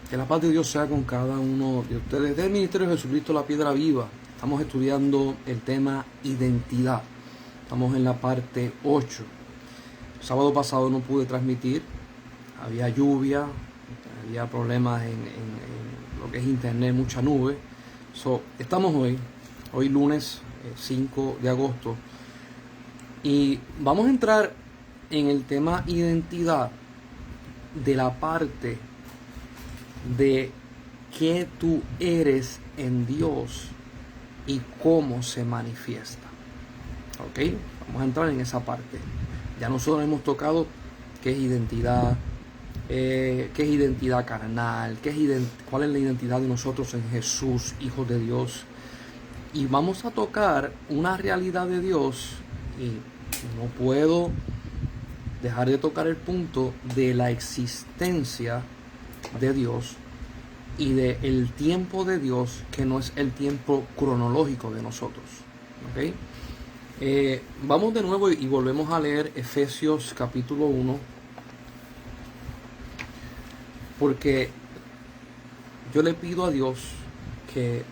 Que la paz de Dios sea con cada uno de ustedes. Del Ministerio de Jesucristo, la Piedra Viva. Estamos estudiando el tema identidad. Estamos en la parte 8. El sábado pasado no pude transmitir. Había lluvia, había problemas en lo que es internet, mucha nube. Estamos hoy lunes 5 de agosto. Y vamos a entrar en el tema identidad de la parte de qué tú eres en Dios y cómo se manifiesta. ¿Ok? Vamos a entrar en esa parte. Ya nosotros hemos tocado qué es identidad, qué es identidad carnal, cuál es la identidad de nosotros en Jesús, hijos de Dios. Y vamos a tocar una realidad de Dios y no puedo dejar de tocar el punto de la existencia de Dios y del tiempo de Dios, que no es el tiempo cronológico de nosotros. ¿Okay? Vamos de nuevo y volvemos a leer Efesios capítulo 1, porque yo le pido a Dios que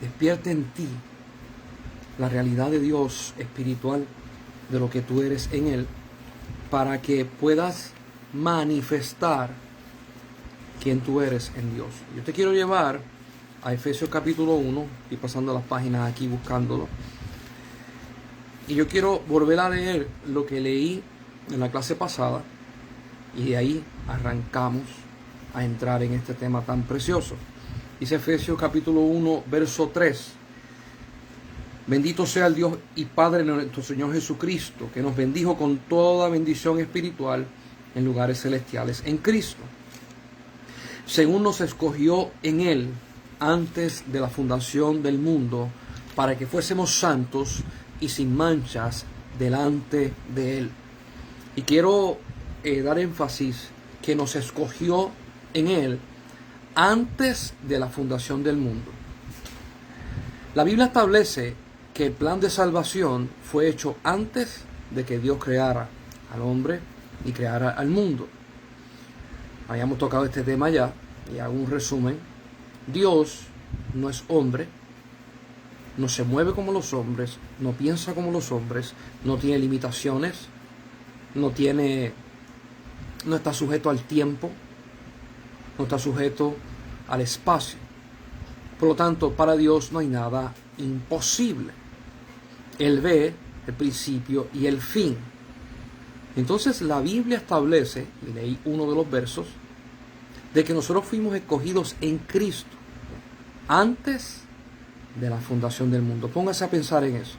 despierte en ti la realidad de Dios espiritual, de lo que tú eres en Él, para que puedas manifestar quién tú eres en Dios. Yo te quiero llevar a Efesios capítulo 1, y pasando las páginas aquí buscándolo. Y yo quiero volver a leer lo que leí en la clase pasada, y de ahí arrancamos a entrar en este tema tan precioso. Dice Efesios capítulo 1, verso 3. Bendito sea el Dios y Padre de nuestro Señor Jesucristo, que nos bendijo con toda bendición espiritual en lugares celestiales en Cristo, según nos escogió en Él antes de la fundación del mundo, para que fuésemos santos y sin manchas delante de Él. Y quiero dar énfasis que nos escogió en Él antes de la fundación del mundo. La Biblia establece que el plan de salvación fue hecho antes de que Dios creara al hombre y creara al mundo. Habíamos tocado este tema ya y hago un resumen. Dios no es hombre, no se mueve como los hombres, no piensa como los hombres, no tiene limitaciones, no está sujeto al tiempo, no está sujeto al espacio. Por lo tanto, para Dios no hay nada imposible. Él ve el principio y el fin. Entonces la Biblia establece, y leí uno de los versos, de que nosotros fuimos escogidos en Cristo antes de la fundación del mundo. Póngase a pensar en eso.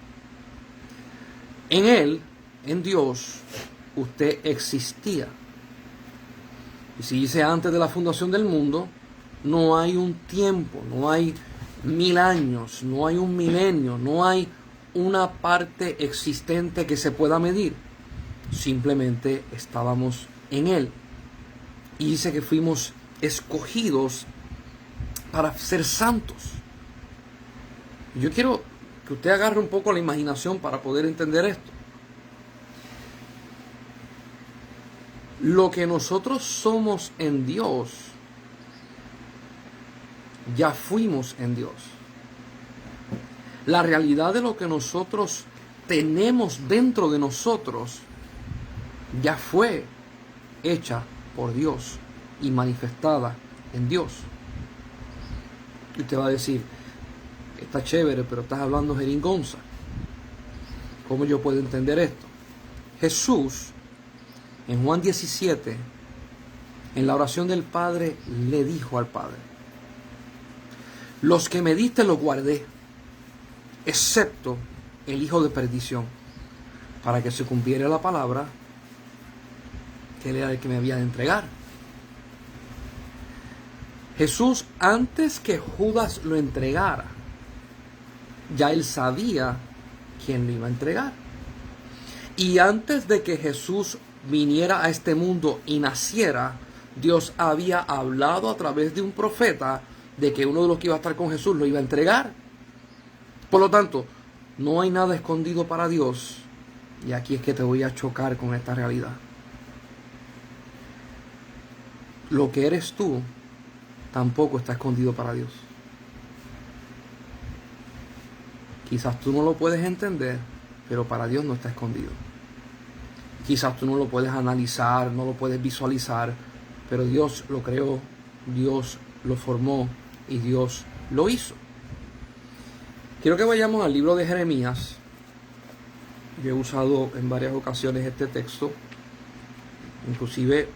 En Él, en Dios, usted existía. Y si dice antes de la fundación del mundo, no hay un tiempo, no hay 1000 años, no hay un milenio, no hay una parte existente que se pueda medir. Simplemente estábamos en Él. Y dice que fuimos escogidos para ser santos. Yo quiero que usted agarre un poco la imaginación para poder entender esto. Lo que nosotros somos en Dios, ya fuimos en Dios. La realidad de lo que nosotros tenemos dentro de nosotros ya fue hecha por Dios y manifestada en Dios. Y usted va a decir, está chévere, pero estás hablando jeringonza. ¿Cómo yo puedo entender esto? Jesús, en Juan 17, en la oración del Padre, le dijo al Padre: los que me diste los guardé, excepto el hijo de perdición, para que se cumpliera la palabra que él era el que me había de entregar. Jesús, antes que Judas lo entregara, ya él sabía quién lo iba a entregar. Y antes de que Jesús viniera a este mundo y naciera, Dios había hablado a través de un profeta de que uno de los que iba a estar con Jesús lo iba a entregar. Por lo tanto, no hay nada escondido para Dios. Y aquí es que te voy a chocar con esta realidad. Lo que eres tú tampoco está escondido para Dios. Quizás tú no lo puedes entender, pero para Dios no está escondido. Quizás tú no lo puedes analizar, no lo puedes visualizar, pero Dios lo creó, Dios lo formó y Dios lo hizo. Quiero que vayamos al libro de Jeremías. Yo he usado en varias ocasiones este texto. Inclusive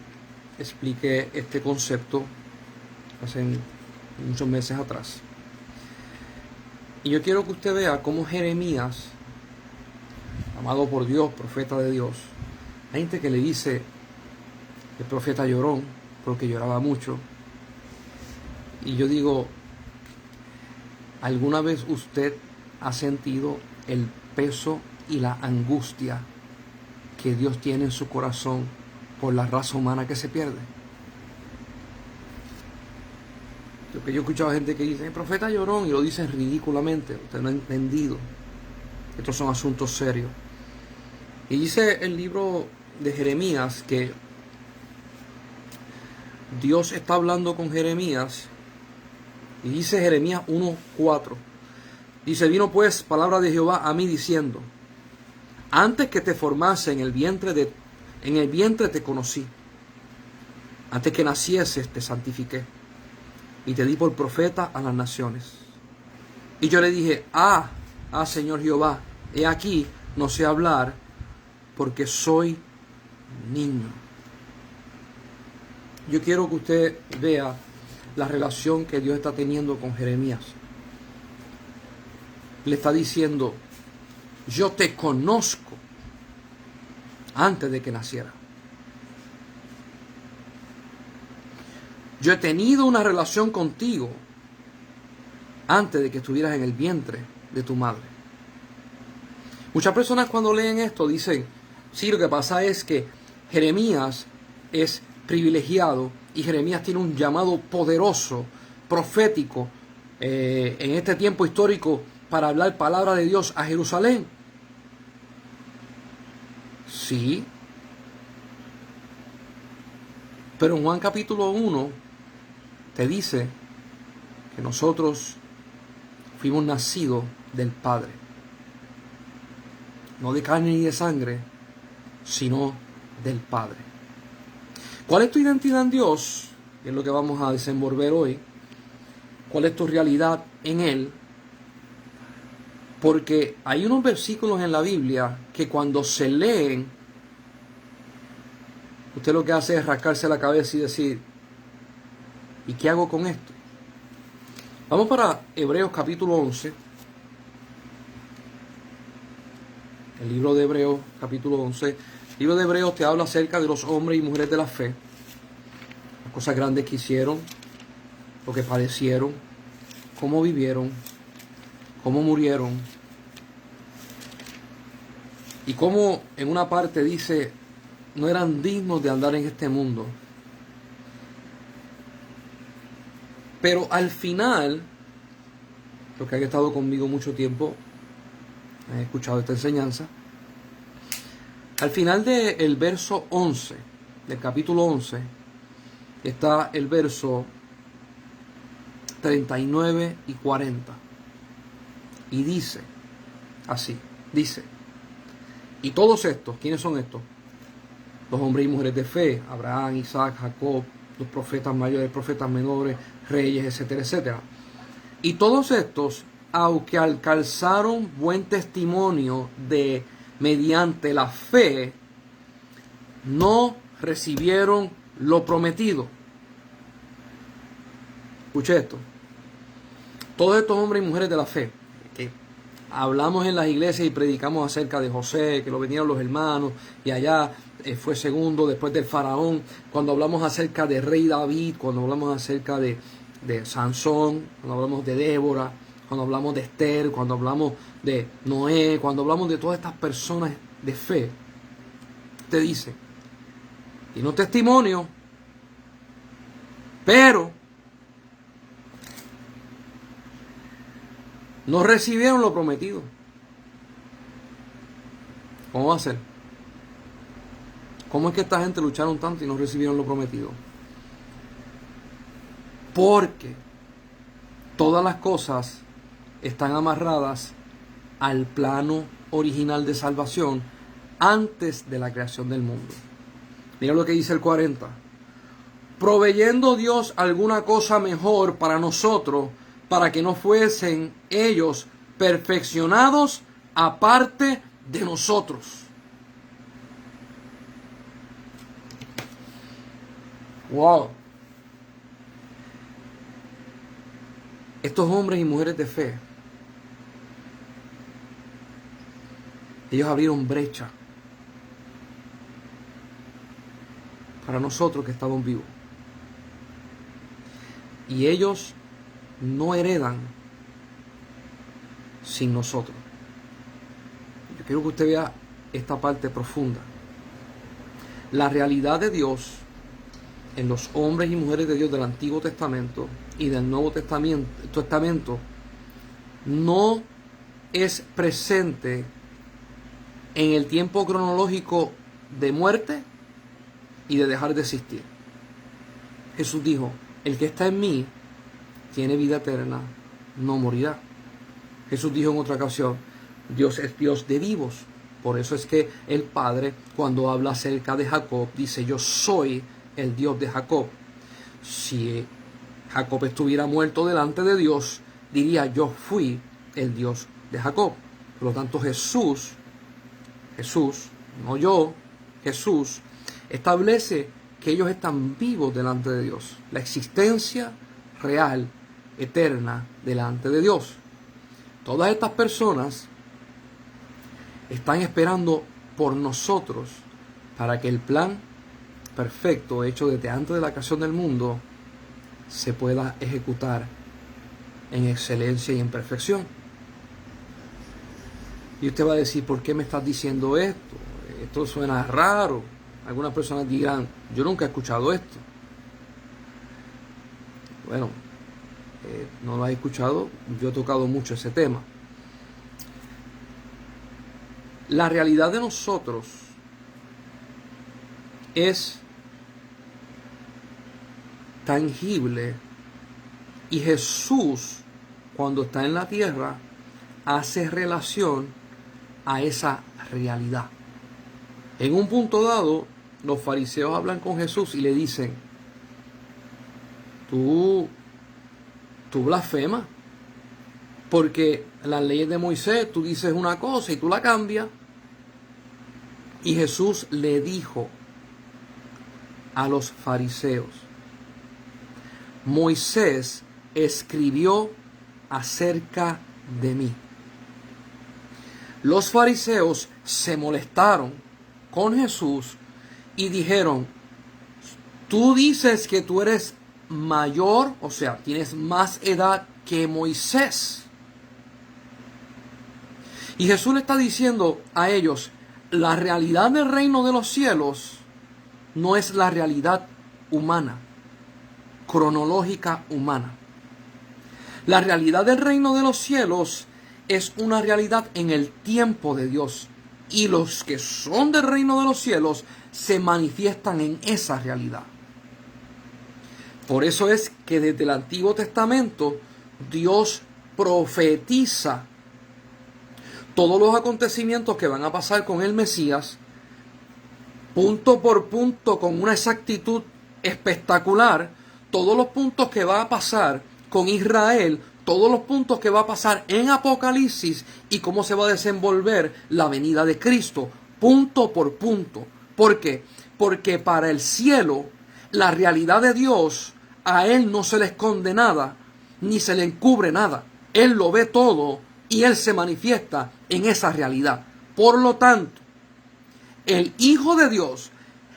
expliqué este concepto hace muchos meses atrás. Y yo quiero que usted vea cómo Jeremías, amado por Dios, profeta de Dios, hay gente que le dice el profeta llorón, porque lloraba mucho. Y yo digo, ¿alguna vez usted ha sentido el peso y la angustia que Dios tiene en su corazón por la raza humana que se pierde? Porque yo he escuchado gente que dice, el profeta llorón, y lo dicen ridículamente. Usted no ha entendido. Estos son asuntos serios. Y dice el libro de Jeremías que Dios está hablando con Jeremías. Y dice Jeremías 1:4. Dice, vino pues palabra de Jehová a mí diciendo, antes que te formase en el vientre te conocí. Antes que nacieses te santifiqué. Y te di por profeta a las naciones. Y yo le dije, Señor Jehová, he aquí, no sé hablar, porque soy niño. Yo quiero que usted vea la relación que Dios está teniendo con Jeremías. Le está diciendo, yo te conozco antes de que naciera. Yo he tenido una relación contigo antes de que estuvieras en el vientre de tu madre. Muchas personas cuando leen esto dicen, sí, lo que pasa es que Jeremías es privilegiado y Jeremías tiene un llamado poderoso, profético, en este tiempo histórico para hablar palabra de Dios a Jerusalén. Sí. Pero en Juan capítulo 1 te dice que nosotros fuimos nacidos del Padre. No de carne ni de sangre, sino del Padre. ¿Cuál es tu identidad en Dios? Que es lo que vamos a desenvolver hoy. ¿Cuál es tu realidad en Él? Porque hay unos versículos en la Biblia que cuando se leen, usted lo que hace es rascarse la cabeza y decir, ¿y qué hago con esto? Vamos para Hebreos capítulo 11. El libro de Hebreos capítulo 11. El libro de Hebreos te habla acerca de los hombres y mujeres de la fe. Las cosas grandes que hicieron, lo que padecieron, cómo vivieron, cómo murieron. Y cómo en una parte dice, no eran dignos de andar en este mundo. Pero al final, los que han estado conmigo mucho tiempo, han escuchado esta enseñanza, al final del verso 11, del capítulo 11, está el verso 39 y 40. Y dice, así, dice, y todos estos, ¿quiénes son estos? Los hombres y mujeres de fe, Abraham, Isaac, Jacob, los profetas mayores, profetas menores, reyes, etcétera, etcétera. Y todos estos, aunque alcanzaron buen testimonio mediante la fe, no recibieron lo prometido. Escuche esto. Todos estos hombres y mujeres de la fe, que hablamos en las iglesias y predicamos acerca de José, que lo vinieron los hermanos, y allá fue segundo después del faraón. Cuando hablamos acerca de rey David, cuando hablamos acerca de Sansón, cuando hablamos de Débora, cuando hablamos de Esther, cuando hablamos de Noé, cuando hablamos de todas estas personas de fe, te dice, y no testimonio, pero no recibieron lo prometido. ¿Cómo va a ser? ¿Cómo es que esta gente lucharon tanto y no recibieron lo prometido? Porque todas las cosas están amarradas al plano original de salvación antes de la creación del mundo. Mira lo que dice el 40. Proveyendo Dios alguna cosa mejor para nosotros, para que no fuesen ellos perfeccionados aparte de nosotros. Wow. Estos hombres y mujeres de fe, ellos abrieron brecha para nosotros que estamos vivos. Y ellos no heredan sin nosotros. Yo quiero que usted vea esta parte profunda. La realidad de Dios en los hombres y mujeres de Dios del Antiguo Testamento y del Nuevo Testamento no es presente en el tiempo cronológico de muerte y de dejar de existir. Jesús dijo: el que está en mí tiene vida eterna, no morirá. Jesús dijo en otra ocasión: Dios es Dios de vivos. Por eso es que el Padre, cuando habla acerca de Jacob, dice: yo soy el Dios de Jacob. Si Jacob estuviera muerto delante de Dios, diría: yo fui el Dios de Jacob. Por lo tanto, Jesús, no yo, Jesús, establece que ellos están vivos delante de Dios. La existencia real, eterna, delante de Dios. Todas estas personas están esperando por nosotros para que el plan perfecto hecho desde antes de la creación del mundo se pueda ejecutar en excelencia y en perfección. Y usted va a decir: ¿por qué me estás diciendo esto? Esto suena raro. Algunas personas dirán: yo nunca he escuchado esto. Bueno, no lo he escuchado. Yo he tocado mucho ese tema. La realidad de nosotros es tangible, y Jesús, cuando está en la tierra, hace relación a esa realidad. En un punto dado, los fariseos hablan con Jesús y le dicen: tú blasfemas, porque las leyes de Moisés, tú dices una cosa y tú la cambias. Y Jesús le dijo a los fariseos: Moisés escribió acerca de mí. Los fariseos se molestaron con Jesús y dijeron: tú dices que tú eres mayor, o sea, tienes más edad que Moisés. Y Jesús le está diciendo a ellos: la realidad del reino de los cielos no es la realidad humana, cronológica humana. La realidad del reino de los cielos es una realidad en el tiempo de Dios. Y los que son del reino de los cielos se manifiestan en esa realidad. Por eso es que desde el Antiguo Testamento Dios profetiza todos los acontecimientos que van a pasar con el Mesías, punto por punto, con una exactitud espectacular. Todos los puntos que va a pasar con Israel, todos los puntos que va a pasar en Apocalipsis y cómo se va a desenvolver la venida de Cristo, punto por punto. ¿Por qué? Porque para el cielo, la realidad de Dios, a Él no se le esconde nada, ni se le encubre nada. Él lo ve todo y Él se manifiesta en esa realidad. Por lo tanto, el Hijo de Dios,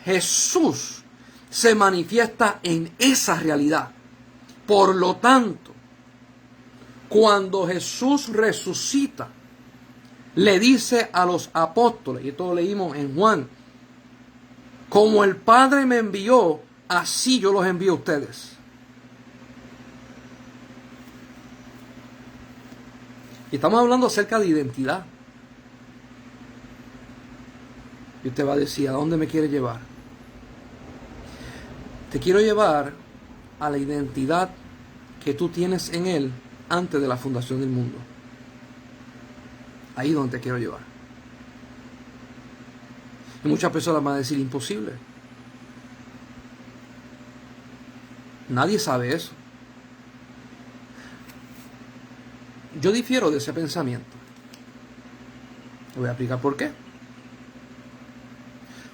Jesús, se manifiesta en esa realidad. Por lo tanto, cuando Jesús resucita, le dice a los apóstoles, y esto lo leímos en Juan: como el Padre me envió, así yo los envío a ustedes. Y estamos hablando acerca de identidad. Y usted va a decir: ¿a dónde me quiere llevar? Te quiero llevar a la identidad que tú tienes en Él antes de la fundación del mundo. Ahí es donde te quiero llevar. Y muchas personas van a decir imposible. Nadie sabe eso. Yo difiero de ese pensamiento. Te voy a explicar por qué.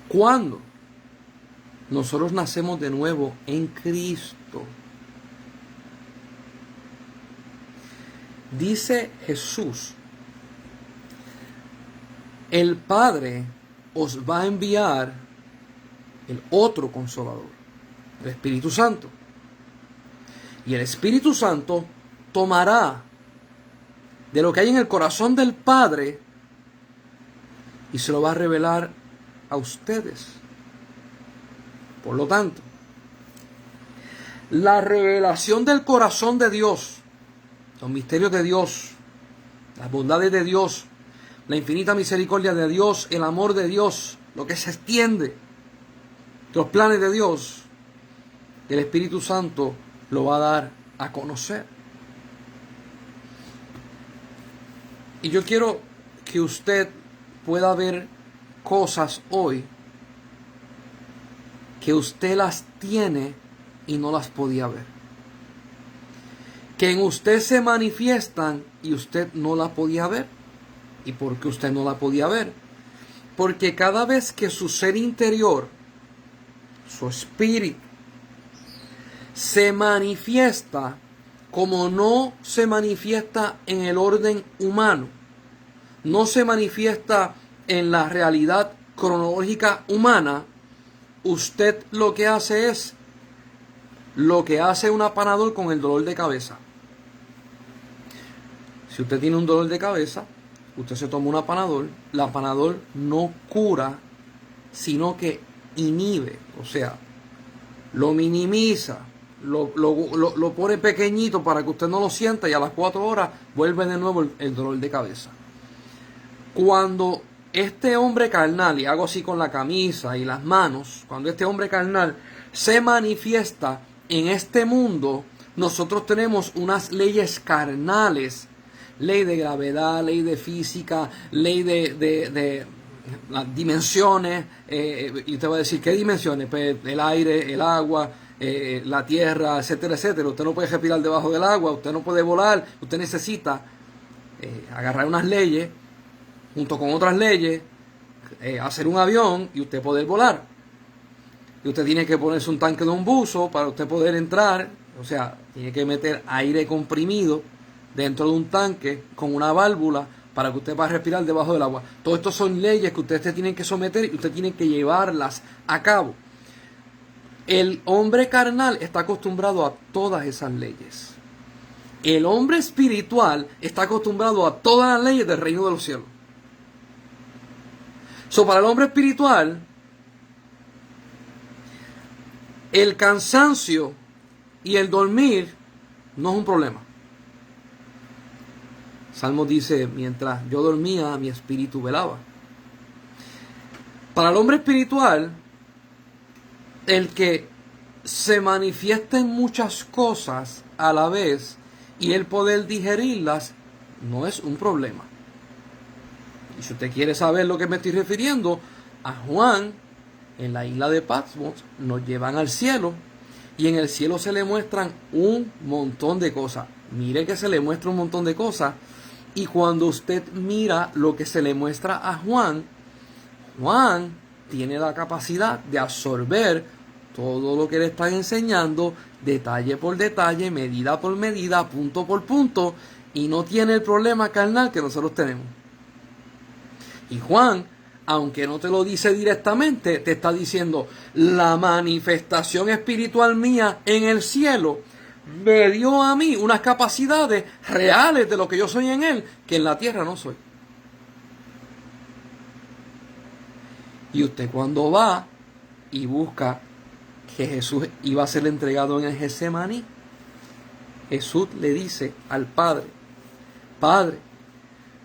Cuando nosotros nacemos de nuevo en Cristo, dice Jesús, el Padre os va a enviar el otro Consolador, el Espíritu Santo. Y el Espíritu Santo tomará de lo que hay en el corazón del Padre y se lo va a revelar a ustedes. Por lo tanto, la revelación del corazón de Dios, los misterios de Dios, las bondades de Dios, la infinita misericordia de Dios, el amor de Dios, lo que se extiende, los planes de Dios, el Espíritu Santo lo va a dar a conocer. Y yo quiero que usted pueda ver cosas hoy que usted las tiene y no las podía ver. Que en usted se manifiestan y usted no la podía ver. ¿Y por qué usted no la podía ver? Porque cada vez que su ser interior, su espíritu, se manifiesta como no se manifiesta en el orden humano, no se manifiesta en la realidad cronológica humana, usted lo que hace es lo que hace un apanador con el dolor de cabeza. Si usted tiene un dolor de cabeza, usted se toma un apanador. El apanador no cura, sino que inhibe, o sea, lo minimiza, lo pone pequeñito para que usted no lo sienta y a las 4 horas vuelve de nuevo el dolor de cabeza. Cuando este hombre carnal, y hago así con la camisa y las manos, cuando este hombre carnal se manifiesta en este mundo, nosotros tenemos unas leyes carnales, ley de gravedad, ley de física, ley de las dimensiones, y usted va a decir, ¿qué dimensiones? Pues el aire, el agua, la tierra, etcétera, etcétera. Usted no puede respirar debajo del agua, usted no puede volar, usted necesita agarrar unas leyes, junto con otras leyes, hacer un avión y usted poder volar. Y usted tiene que ponerse un tanque de un buzo para usted poder entrar, o sea, tiene que meter aire comprimido dentro de un tanque con una válvula para que usted pueda respirar debajo del agua. Todo esto son leyes que usted se tiene que someter y usted tiene que llevarlas a cabo. El hombre carnal está acostumbrado a todas esas leyes. El hombre espiritual está acostumbrado a todas las leyes del reino de los cielos. Para el hombre espiritual, el cansancio y el dormir no es un problema. Salmo dice, mientras yo dormía, mi espíritu velaba. Para el hombre espiritual, el que se manifiesten muchas cosas a la vez y el poder digerirlas no es un problema. Y si usted quiere saber lo que me estoy refiriendo, a Juan, en la isla de Patmos, nos llevan al cielo y en el cielo se le muestran un montón de cosas. Mire que se le muestra un montón de cosas. Y cuando usted mira lo que se le muestra a Juan, Juan tiene la capacidad de absorber todo lo que le están enseñando, detalle por detalle, medida por medida, punto por punto, y no tiene el problema carnal que nosotros tenemos. Y Juan, aunque no te lo dice directamente, te está diciendo, la manifestación espiritual mía en el cielo me dio a mí unas capacidades reales de lo que yo soy en Él, que en la tierra no soy. Y usted cuando va y busca que Jesús iba a ser entregado en el Getsemaní, Jesús le dice al Padre, Padre,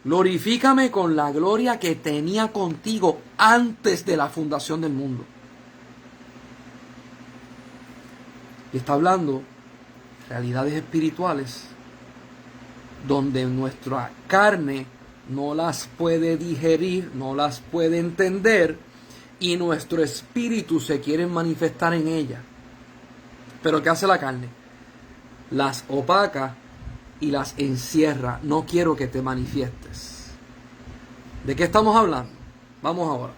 glorifícame con la gloria que tenía contigo antes de la fundación del mundo. Y está hablando realidades espirituales donde nuestra carne no las puede digerir, no las puede entender, y nuestro espíritu se quiere manifestar en ellas. Pero ¿qué hace la carne? Las opaca y las encierra. No quiero que te manifiestes. ¿De qué estamos hablando? Vamos ahora.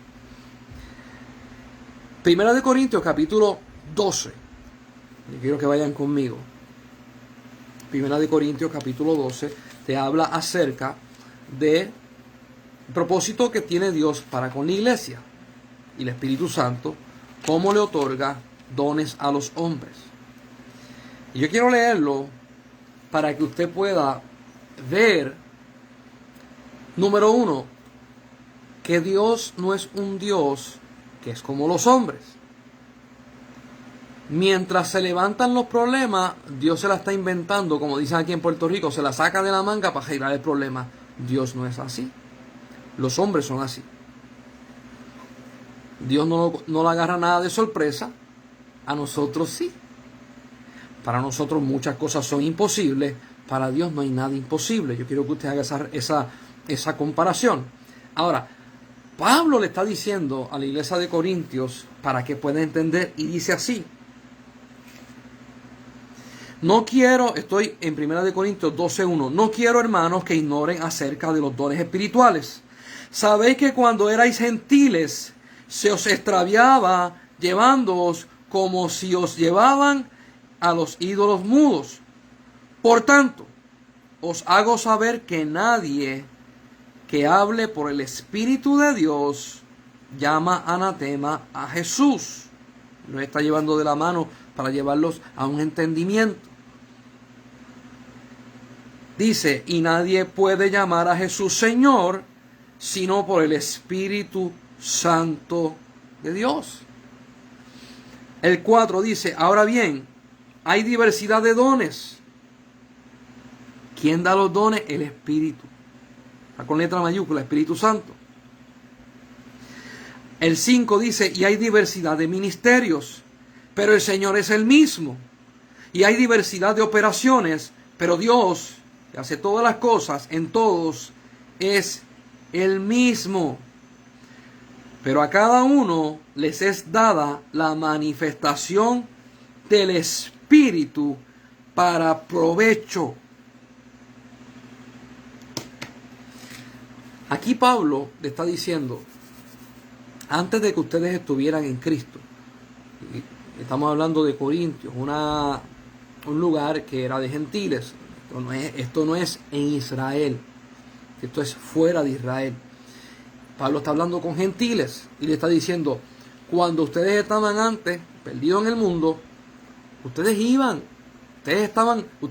Primera de Corintios capítulo 12. Yo quiero que vayan conmigo. Primera de Corintios capítulo 12 te habla acerca de el propósito que tiene Dios para con la iglesia y el Espíritu Santo, cómo le otorga dones a los hombres. Y yo quiero leerlo para que usted pueda ver, número uno, que Dios no es un Dios que es como los hombres. Mientras se levantan los problemas, Dios se la está inventando, como dicen aquí en Puerto Rico, se la saca de la manga para girar el problema. Dios no es así. Los hombres son así. Dios no le agarra nada de sorpresa. A nosotros sí. Para nosotros muchas cosas son imposibles. Para Dios no hay nada imposible. Yo quiero que usted haga esa comparación. Ahora, Pablo le está diciendo a la iglesia de Corintios para que pueda entender, y dice así. No quiero, estoy en 1 Corintios 12:1. No quiero, hermanos, que ignoren acerca de los dones espirituales. Sabéis que cuando erais gentiles, se os extraviaba llevándoos como si os llevaban a los ídolos mudos. Por tanto, os hago saber que nadie que hable por el Espíritu de Dios llama anatema a Jesús. Nos está llevando de la mano para llevarlos a un entendimiento. Dice, y nadie puede llamar a Jesús Señor, sino por el Espíritu Santo de Dios. El 4 dice, ahora bien, hay diversidad de dones. ¿Quién da los dones? El Espíritu. Está con letra mayúscula, Espíritu Santo. El 5 dice, y hay diversidad de ministerios, pero el Señor es el mismo. Y hay diversidad de operaciones, pero Dios, que hace todas las cosas en todos, es el mismo. Pero a cada uno les es dada la manifestación del Espíritu para provecho. Aquí Pablo le está diciendo, antes de que ustedes estuvieran en Cristo, estamos hablando de Corintios, un lugar que era de gentiles. Esto no es en Israel, esto es fuera de Israel. Pablo está hablando con gentiles y le está diciendo, cuando ustedes estaban antes perdidos en el mundo, ustedes iban, ustedes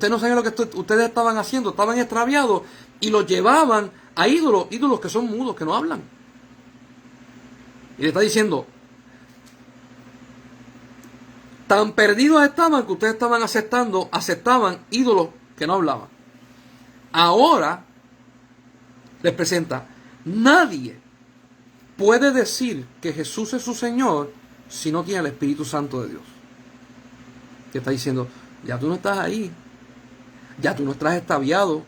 no sabían lo que ustedes estaban haciendo, estaban extraviados y los llevaban a ídolos que son mudos, que no hablan. Y le está diciendo, tan perdidos estaban que ustedes aceptaban ídolos que no hablaban. Ahora les presenta, nadie puede decir que Jesús es su Señor si no tiene el Espíritu Santo de Dios. Te está diciendo, ya tú no estás ahí, ya tú no estás extraviado,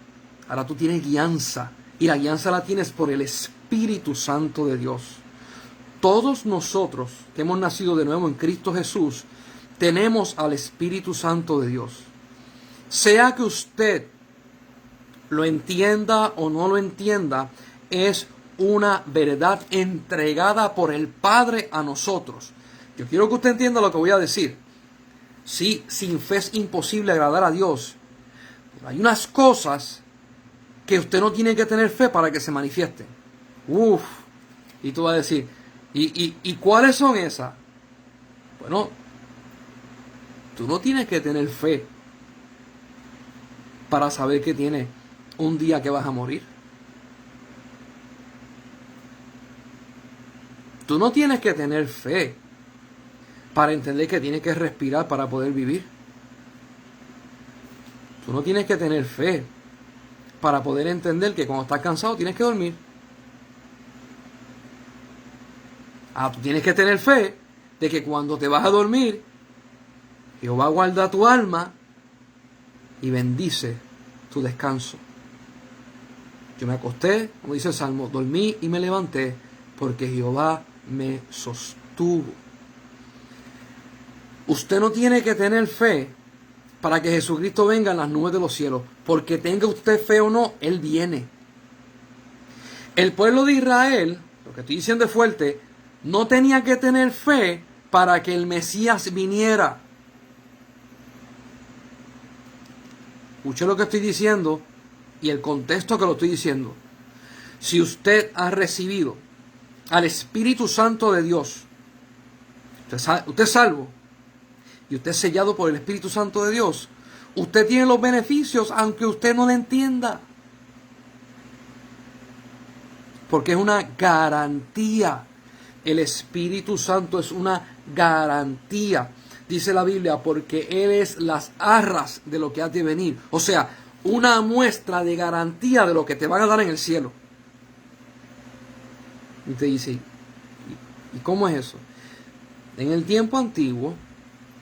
ahora tú tienes guianza, y la guianza la tienes por el Espíritu Santo de Dios. Todos nosotros que hemos nacido de nuevo en Cristo Jesús, tenemos al Espíritu Santo de Dios. Sea que usted lo entienda o no lo entienda, es una verdad entregada por el Padre a nosotros. Yo quiero que usted entienda lo que voy a decir. Sí, sin fe es imposible agradar a Dios. Pero hay unas cosas que usted no tiene que tener fe para que se manifiesten. Y tú vas a decir, ¿y cuáles son esas? Bueno, tú no tienes que tener fe para saber que tienes un día que vas a morir. Tú no tienes que tener fe para entender que tienes que respirar para poder vivir. Tú no tienes que tener fe para poder entender que cuando estás cansado tienes que dormir. Tú tienes que tener fe de que cuando te vas a dormir, Jehová guarda tu alma y bendice tu descanso. Yo me acosté, como dice el Salmo, dormí y me levanté, porque Jehová me sostuvo. Usted no tiene que tener fe para que Jesucristo venga en las nubes de los cielos, porque tenga usted fe o no, Él viene. El pueblo de Israel, lo que estoy diciendo es fuerte, no tenía que tener fe para que el Mesías viniera. Escuche lo que estoy diciendo y el contexto que lo estoy diciendo. Si usted ha recibido al Espíritu Santo de Dios, usted es salvo y usted es sellado por el Espíritu Santo de Dios, usted tiene los beneficios aunque usted no lo entienda. Porque es una garantía. El Espíritu Santo es una garantía. Dice la Biblia, porque Él es las arras de lo que ha de venir. O sea, una muestra de garantía de lo que te van a dar en el cielo. Y te dice, ¿y cómo es eso? En el tiempo antiguo,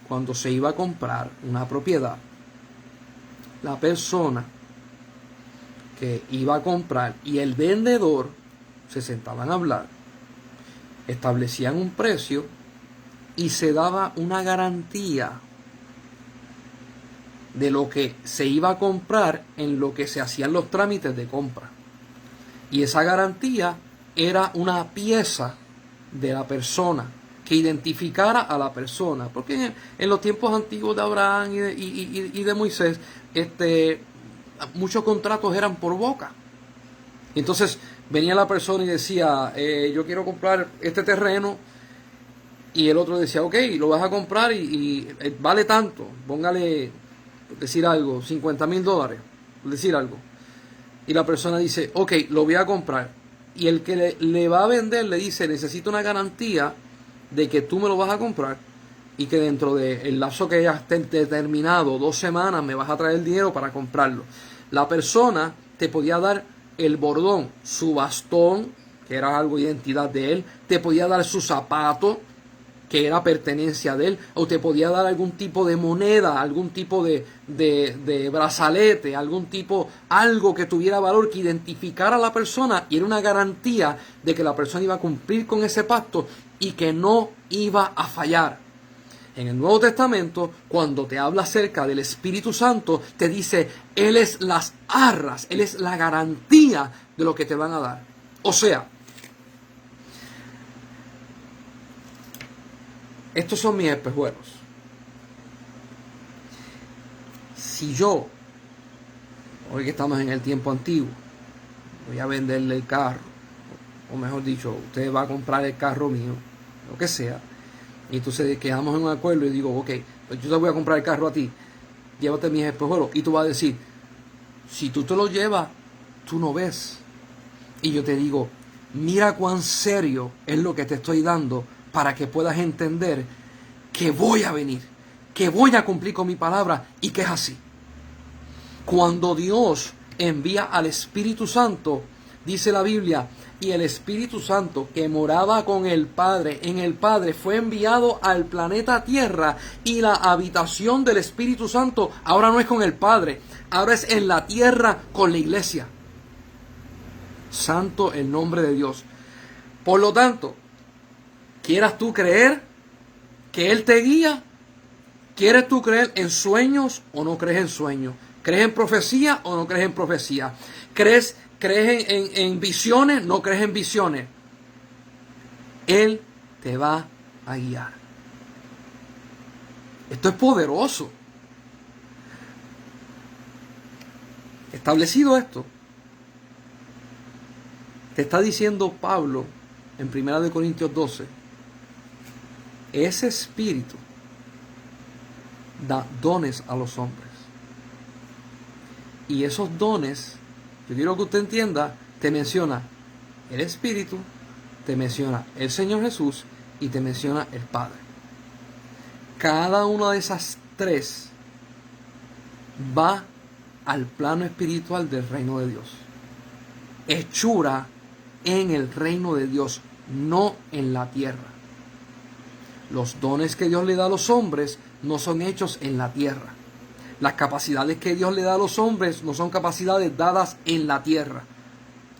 cuando se iba a comprar una propiedad, la persona que iba a comprar y el vendedor se sentaban a hablar, establecían un precio y se daba una garantía de lo que se iba a comprar en lo que se hacían los trámites de compra. Y esa garantía era una pieza de la persona que identificara a la persona. Porque en los tiempos antiguos de Abraham y de Moisés, muchos contratos eran por boca. Entonces venía la persona y decía, yo quiero comprar este terreno, y el otro decía, ok, lo vas a comprar y vale tanto, póngale, por decir algo, $50,000, por decir algo. Y la persona dice, ok, lo voy a comprar. Y el que le va a vender le dice, necesito una garantía de que tú me lo vas a comprar y que dentro del lapso que ya esté determinado, 2 semanas, me vas a traer el dinero para comprarlo. La persona te podía dar el bordón, su bastón, que era algo de identidad de él, te podía dar su zapato, que era pertenencia de él, o te podía dar algún tipo de moneda, algún tipo de brazalete, algo que tuviera valor, que identificara a la persona, y era una garantía de que la persona iba a cumplir con ese pacto y que no iba a fallar. En el Nuevo Testamento, cuando te habla acerca del Espíritu Santo, te dice, Él es las arras, Él es la garantía de lo que te van a dar. O sea, estos son mis espejuelos. Si yo, hoy que estamos en el tiempo antiguo, voy a venderle el carro, o mejor dicho, usted va a comprar el carro mío, lo que sea, y entonces quedamos en un acuerdo y digo, ok, pues yo te voy a comprar el carro a ti, llévate mis espejuelos, y tú vas a decir, si tú te lo llevas, tú no ves. Y yo te digo, mira cuán serio es lo que te estoy dando, para que puedas entender que voy a venir, que voy a cumplir con mi palabra y que es así. Cuando Dios envía al Espíritu Santo, dice la Biblia, y el Espíritu Santo que moraba con el Padre, en el Padre, fue enviado al planeta Tierra, y la habitación del Espíritu Santo ahora no es con el Padre, ahora es en la tierra con la iglesia. Santo el nombre de Dios. Por lo tanto, quieras tú creer que Él te guía, quieres tú creer en sueños o no crees en sueños, crees en profecía o no crees en profecía, crees en visiones, no crees en visiones, Él te va a guiar. Esto es poderoso. Establecido esto, te está diciendo Pablo en 1 Corintios 12, ese Espíritu da dones a los hombres. Y esos dones, yo quiero que usted entienda, te menciona el Espíritu, te menciona el Señor Jesús y te menciona el Padre. Cada una de esas tres va al plano espiritual del reino de Dios. Hechura en el reino de Dios, no en la tierra. Los dones que Dios le da a los hombres no son hechos en la tierra. Las capacidades que Dios le da a los hombres no son capacidades dadas en la tierra.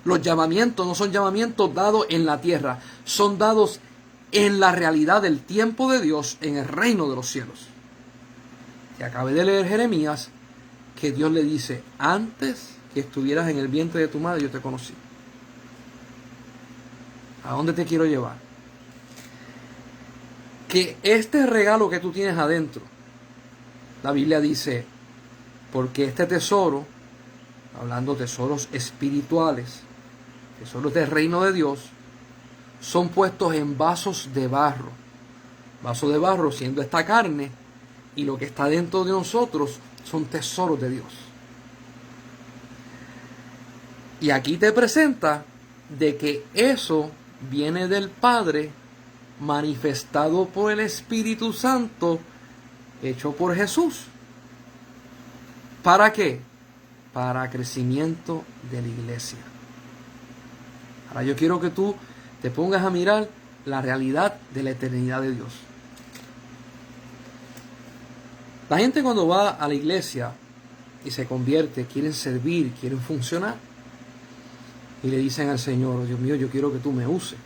Los llamamientos no son llamamientos dados en la tierra, son dados en la realidad del tiempo de Dios en el reino de los cielos. Que acabé de leer Jeremías, que Dios le dice, antes que estuvieras en el vientre de tu madre yo te conocí. ¿A dónde te quiero llevar? Que este regalo que tú tienes adentro, la Biblia dice, porque este tesoro, hablando de tesoros espirituales, tesoros del reino de Dios, son puestos en vasos de barro. Vaso de barro siendo esta carne, y lo que está dentro de nosotros son tesoros de Dios. Y aquí te presenta de que eso viene del Padre, manifestado por el Espíritu Santo, hecho por Jesús. ¿Para qué? Para crecimiento de la iglesia. Ahora yo quiero que tú te pongas a mirar la realidad de la eternidad de Dios. La gente cuando va a la iglesia y se convierte, quieren servir, quieren funcionar. Y le dicen al Señor, Dios mío, yo quiero que tú me uses.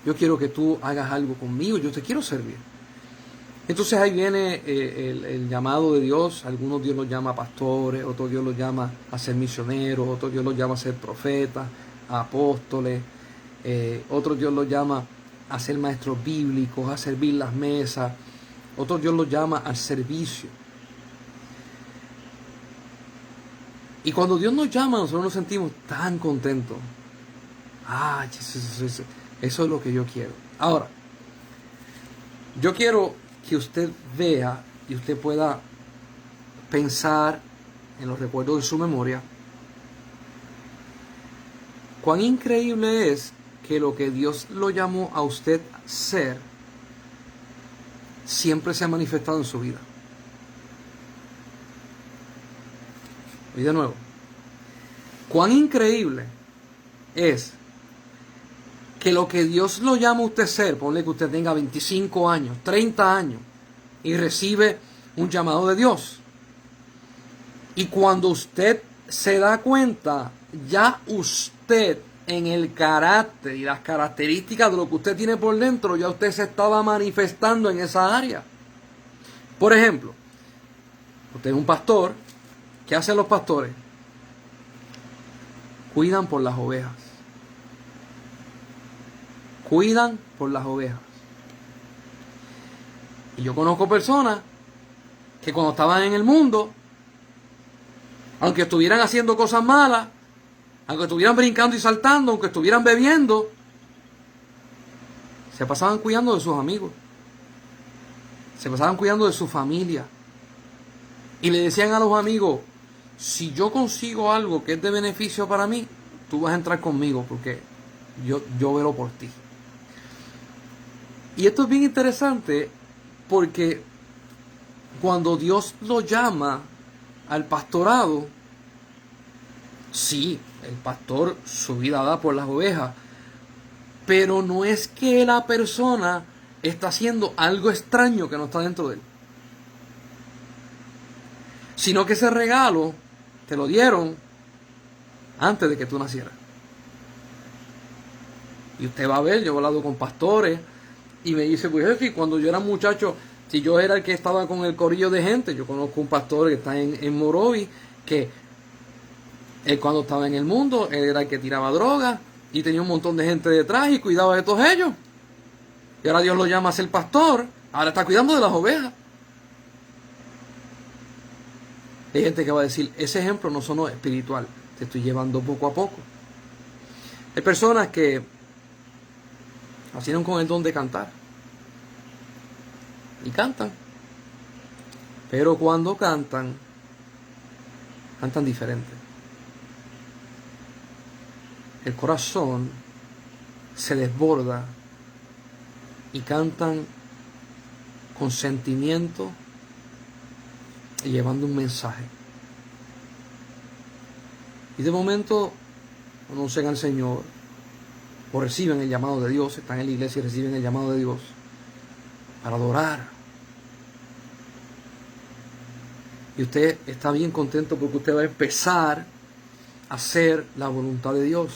Yo quiero que tú hagas algo conmigo, yo te quiero servir. Entonces ahí viene el llamado de Dios. Algunos Dios los llama pastores, otros Dios los llama a ser misioneros, otros Dios los llama a ser profetas, a apóstoles, otros Dios los llama a ser maestros bíblicos, a servir las mesas, otros Dios los llama al servicio. Y cuando Dios nos llama, nosotros nos sentimos tan contentos. Eso es lo que yo quiero. Ahora, yo quiero que usted vea y usted pueda pensar en los recuerdos de su memoria cuán increíble es que lo que Dios lo llamó a usted ser siempre se ha manifestado en su vida. Y de nuevo, cuán increíble es que lo que Dios lo llama a usted ser, ponle que usted tenga 25 años, 30 años, y recibe un llamado de Dios. Y cuando usted se da cuenta, ya usted en el carácter y las características de lo que usted tiene por dentro, ya usted se estaba manifestando en esa área. Por ejemplo, usted es un pastor. ¿Qué hacen los pastores? Cuidan por las ovejas. Cuidan por las ovejas. Y yo conozco personas que cuando estaban en el mundo, aunque estuvieran haciendo cosas malas, aunque estuvieran brincando y saltando, aunque estuvieran bebiendo, se pasaban cuidando de sus amigos. Se pasaban cuidando de su familia. Y le decían a los amigos, si yo consigo algo que es de beneficio para mí, tú vas a entrar conmigo porque yo velo por ti. Y esto es bien interesante porque cuando Dios lo llama al pastorado, sí, el pastor su vida da por las ovejas, pero no es que la persona está haciendo algo extraño que no está dentro de él, sino que ese regalo te lo dieron antes de que tú nacieras. Y usted va a ver, yo he hablado con pastores y me dice, pues jefe, cuando yo era muchacho, si yo era el que estaba con el corillo de gente, yo conozco un pastor que está en Morovi, que él cuando estaba en el mundo, él era el que tiraba droga y tenía un montón de gente detrás y cuidaba de todos ellos. Y ahora Dios lo llama a ser pastor, ahora está cuidando de las ovejas. Hay gente que va a decir, ese ejemplo no sonó espiritual, te estoy llevando poco a poco. Hay personas que nacieron con el don de cantar y cantan, pero cuando cantan diferente. El corazón se desborda y cantan con sentimiento y llevando un mensaje. Y de momento conocen al Señor o reciben el llamado de Dios, están en la iglesia y reciben el llamado de Dios para adorar. Y usted está bien contento porque usted va a empezar a hacer la voluntad de Dios.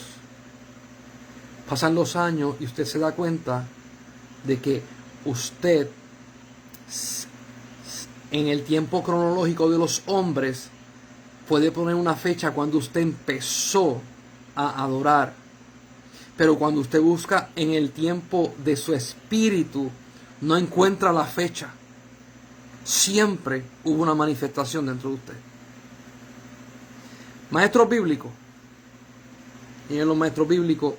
Pasan los años y usted se da cuenta de que usted, en el tiempo cronológico de los hombres, puede poner una fecha cuando usted empezó a adorar. Pero cuando usted busca en el tiempo de su espíritu, no encuentra la fecha. Siempre hubo una manifestación dentro de usted. Maestros bíblicos. Y en los maestros bíblicos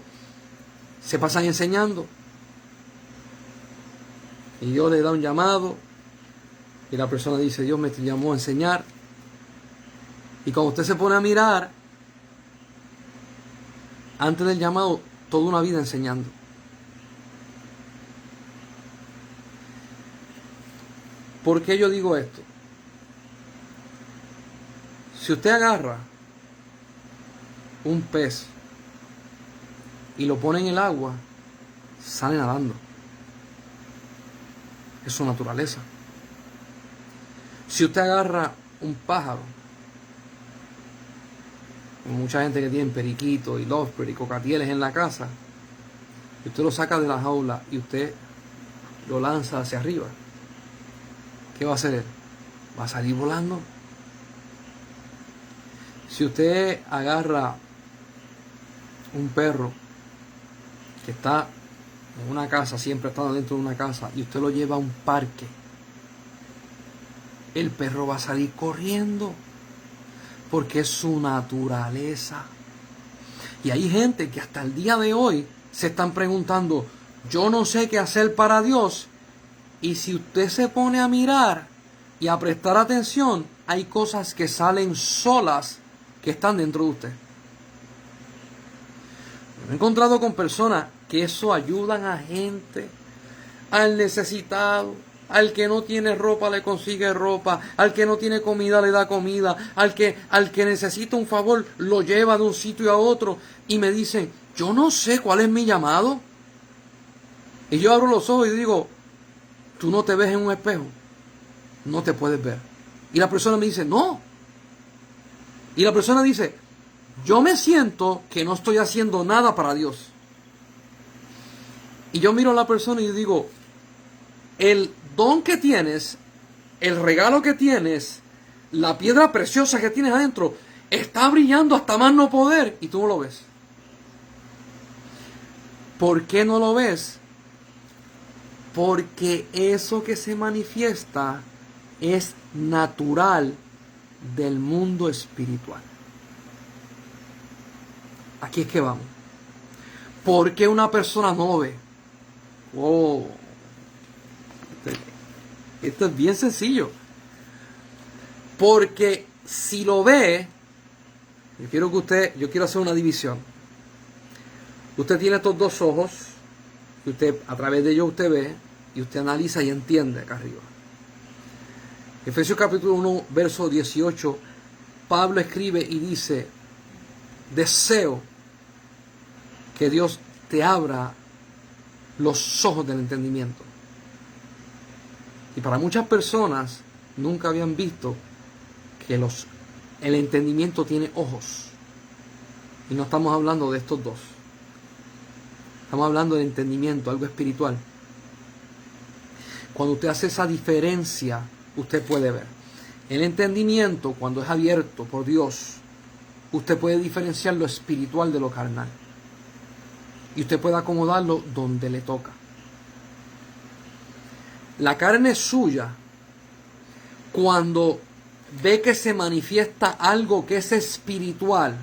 se pasan enseñando. Y Dios le da un llamado. Y la persona dice, Dios me llamó a enseñar. Y cuando usted se pone a mirar, antes del llamado, toda una vida enseñando. ¿Por qué yo digo esto? Si usted agarra un pez y lo pone en el agua, sale nadando. Es su naturaleza. Si usted agarra un pájaro, como mucha gente que tiene periquitos y lovebirds y cocatieles en la casa, y usted lo saca de la jaula y usted lo lanza hacia arriba, ¿qué va a hacer él? Va a salir volando. Si usted agarra un perro que está en una casa, siempre ha estado dentro de una casa, y usted lo lleva a un parque, el perro va a salir corriendo, porque es su naturaleza. Y hay gente que hasta el día de hoy se están preguntando, yo no sé qué hacer para Dios. Y si usted se pone a mirar y a prestar atención, hay cosas que salen solas que están dentro de usted. Me he encontrado con personas que eso ayudan a gente, al necesitado, al que no tiene ropa le consigue ropa, al que no tiene comida le da comida, al que necesita un favor lo lleva de un sitio a otro, y me dicen, yo no sé cuál es mi llamado. Y yo abro los ojos y digo, tú no te ves en un espejo, no te puedes ver. Y la persona me dice, no. Y la persona dice, yo me siento que no estoy haciendo nada para Dios. Y yo miro a la persona y digo, el don que tienes, el regalo que tienes, la piedra preciosa que tienes adentro, está brillando hasta más no poder, y tú no lo ves. ¿Por qué no lo ves? Porque eso que se manifiesta es natural del mundo espiritual. Aquí es que vamos. ¿Por qué una persona no lo ve? Oh, esto es bien sencillo. Porque si lo ve, yo quiero hacer una división. Usted tiene estos dos ojos, y usted, a través de ellos usted ve, y usted analiza y entiende acá arriba. Efesios capítulo 1, verso 18, Pablo escribe y dice, deseo que Dios te abra los ojos del entendimiento. Y para muchas personas nunca habían visto que el entendimiento tiene ojos. Y no estamos hablando de estos dos. Estamos hablando del entendimiento, algo espiritual. Cuando usted hace esa diferencia, usted puede ver. El entendimiento, cuando es abierto por Dios, usted puede diferenciar lo espiritual de lo carnal. Y usted puede acomodarlo donde le toca. La carne es suya cuando ve que se manifiesta algo que es espiritual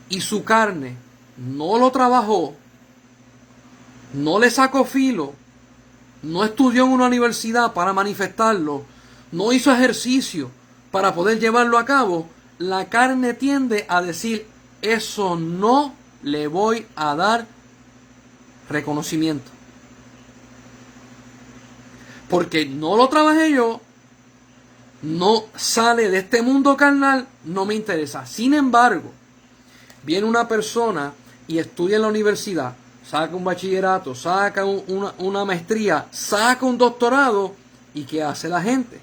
y su carne no lo trabajó, no le sacó filo, no estudió en una universidad para manifestarlo, no hizo ejercicio para poder llevarlo a cabo, la carne tiende a decir, eso no le voy a dar reconocimiento. Porque no lo trabajé yo, no sale de este mundo carnal, no me interesa. Sin embargo, viene una persona y estudia en la universidad, saca un bachillerato, saca una maestría, saca un doctorado, ¿y qué hace la gente?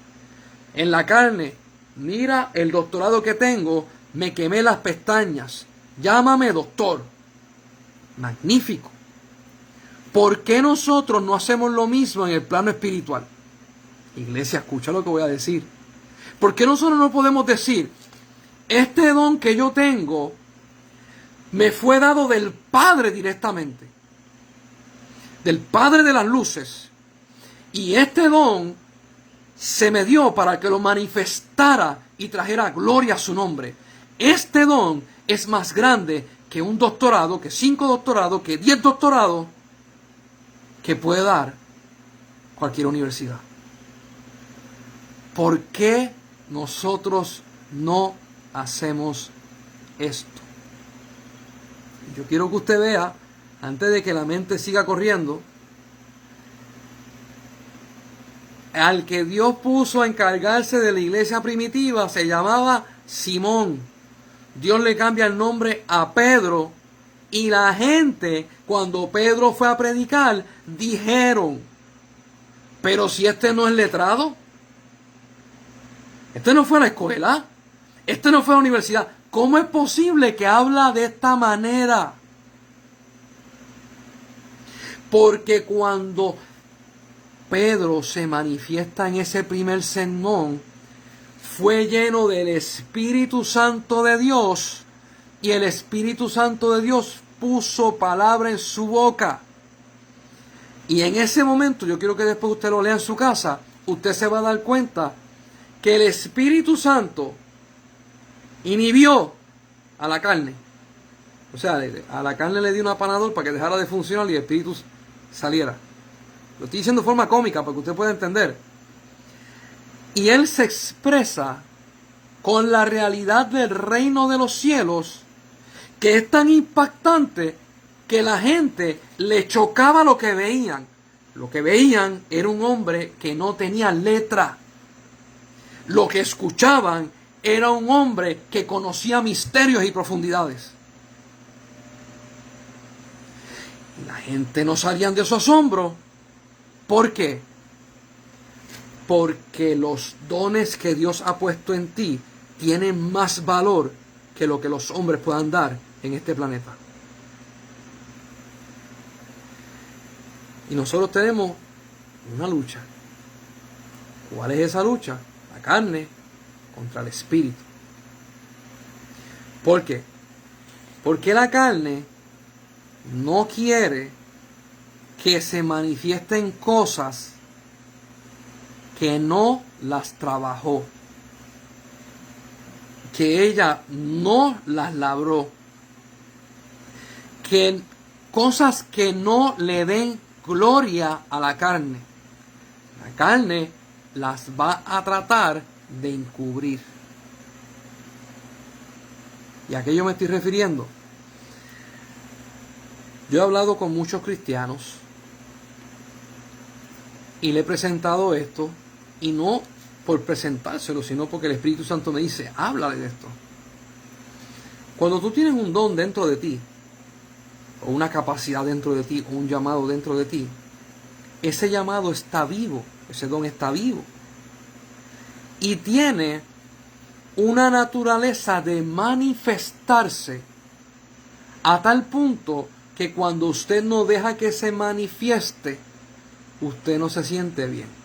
En la carne mira el doctorado que tengo, me quemé las pestañas, llámame doctor. Magnífico. ¿Por qué nosotros no hacemos lo mismo en el plano espiritual? Iglesia, escucha lo que voy a decir. ¿Por qué nosotros no podemos decir, este don que yo tengo me fue dado del Padre directamente, del Padre de las luces, y este don se me dio para que lo manifestara y trajera gloria a su nombre? Este don es más grande que un doctorado, que 5 doctorados, que 10 doctorados que puede dar cualquier universidad. ¿Por qué nosotros no hacemos esto? Yo quiero que usted vea, antes de que la mente siga corriendo, al que Dios puso a encargarse de la iglesia primitiva se llamaba Simón. Dios le cambia el nombre a Pedro, y la gente, cuando Pedro fue a predicar, dijeron, pero si este no es letrado, este no fue a la escuela, este no fue a la universidad, ¿cómo es posible que habla de esta manera? Porque cuando Pedro se manifiesta en ese primer sermón, fue lleno del Espíritu Santo de Dios, y el Espíritu Santo de Dios puso palabra en su boca. Y en ese momento, yo quiero que después usted lo lea en su casa, usted se va a dar cuenta que el Espíritu Santo inhibió a la carne. O sea, a la carne le dio un apanador para que dejara de funcionar y el Espíritu saliera. Lo estoy diciendo de forma cómica para que usted pueda entender. Y Él se expresa con la realidad del reino de los cielos, que es tan impactante que la gente le chocaba lo que veían. Lo que veían era un hombre que no tenía letra. Lo que escuchaban era un hombre que conocía misterios y profundidades. Y la gente no salían de su asombro. ¿Por qué? Porque los dones que Dios ha puesto en ti tienen más valor que lo que los hombres puedan dar en este planeta. Y nosotros tenemos una lucha. ¿Cuál es esa lucha? La carne contra el espíritu. ¿Por qué? Porque la carne no quiere que se manifiesten cosas que no las trabajó, que ella no las labró, que cosas que no le den gloria a la carne. La carne las va a tratar de encubrir. ¿Y a qué yo me estoy refiriendo? Yo he hablado con muchos cristianos y le he presentado esto, y no por presentárselo, sino porque el Espíritu Santo me dice, háblale de esto. Cuando tú tienes un don dentro de ti, o una capacidad dentro de ti, o un llamado dentro de ti, ese llamado está vivo, ese don está vivo, y tiene una naturaleza de manifestarse a tal punto que cuando usted no deja que se manifieste, usted no se siente bien.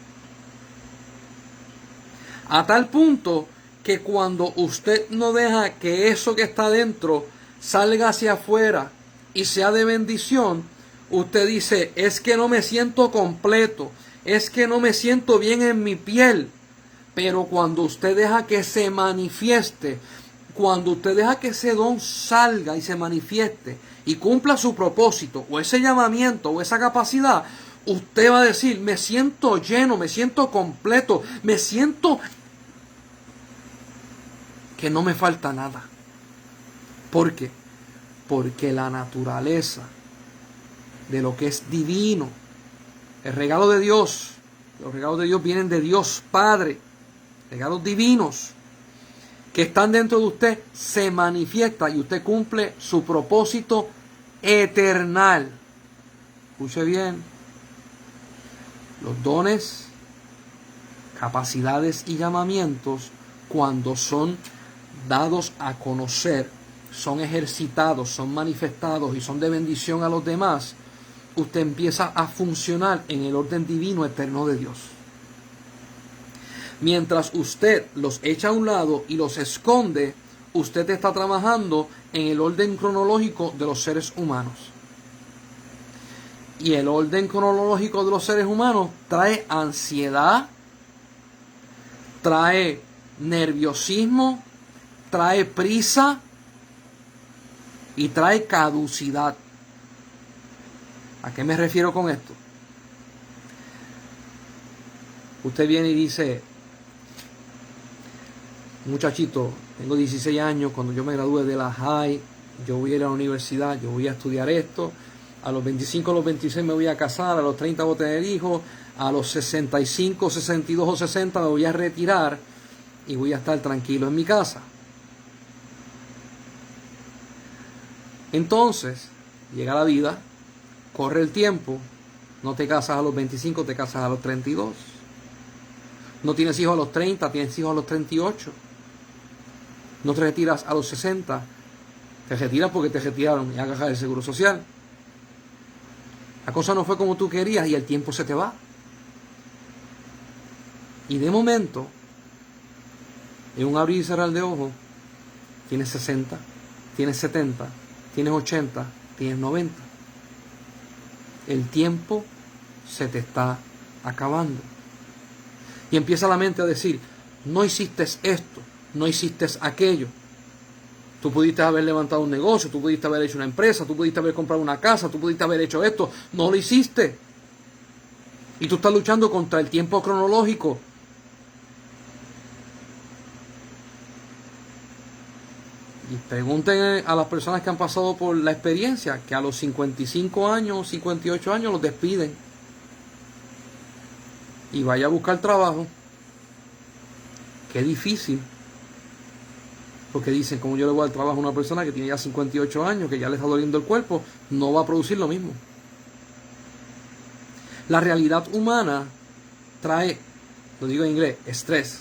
A tal punto que cuando usted no deja que eso que está dentro salga hacia afuera y sea de bendición, usted dice, es que no me siento completo, es que no me siento bien en mi piel. Pero cuando usted deja que se manifieste, cuando usted deja que ese don salga y se manifieste y cumpla su propósito, o ese llamamiento, o esa capacidad, usted va a decir, me siento lleno, me siento completo, me siento que no me falta nada. ¿Por qué? Porque la naturaleza de lo que es divino, el regalo de Dios, los regalos de Dios vienen de Dios Padre, regalos divinos que están dentro de usted, se manifiesta y usted cumple su propósito eternal. Escuche bien. Los dones, capacidades y llamamientos cuando son dados a conocer, son ejercitados, son manifestados y son de bendición a los demás, usted empieza a funcionar en el orden divino eterno de Dios. Mientras usted los echa a un lado y los esconde, usted está trabajando en el orden cronológico de los seres humanos. Y el orden cronológico de los seres humanos trae ansiedad, trae nerviosismo, trae prisa y trae caducidad. ¿A qué me refiero con esto? Usted viene y dice, muchachito, tengo 16 años, cuando yo me gradúe de la high, yo voy a ir a la universidad, yo voy a estudiar esto, a los 25, a los 26 me voy a casar, a los 30 voy a tener hijos, a los 65, 62 o 60 me voy a retirar y voy a estar tranquilo en mi casa. Entonces, llega la vida, corre el tiempo, no te casas a los 25, te casas a los 32. No tienes hijos a los 30, tienes hijos a los 38. No te retiras a los 60, te retiras porque te retiraron y agarras el seguro social. La cosa no fue como tú querías y el tiempo se te va. Y de momento, en un abrir y cerrar de ojos, tienes 60, tienes 70, tienes 80, tienes 90. El tiempo se te está acabando. Y empieza la mente a decir, no hiciste esto, no hiciste aquello. Tú pudiste haber levantado un negocio, tú pudiste haber hecho una empresa, tú pudiste haber comprado una casa, tú pudiste haber hecho esto. No lo hiciste. Y tú estás luchando contra el tiempo cronológico. Y pregunten a las personas que han pasado por la experiencia, que a los 55 años, 58 años los despiden. Y vaya a buscar trabajo. Qué difícil. Porque dicen, como yo le voy al trabajo a una persona que tiene ya 58 años, que ya le está doliendo el cuerpo, no va a producir lo mismo. La realidad humana trae, lo digo en inglés, estrés.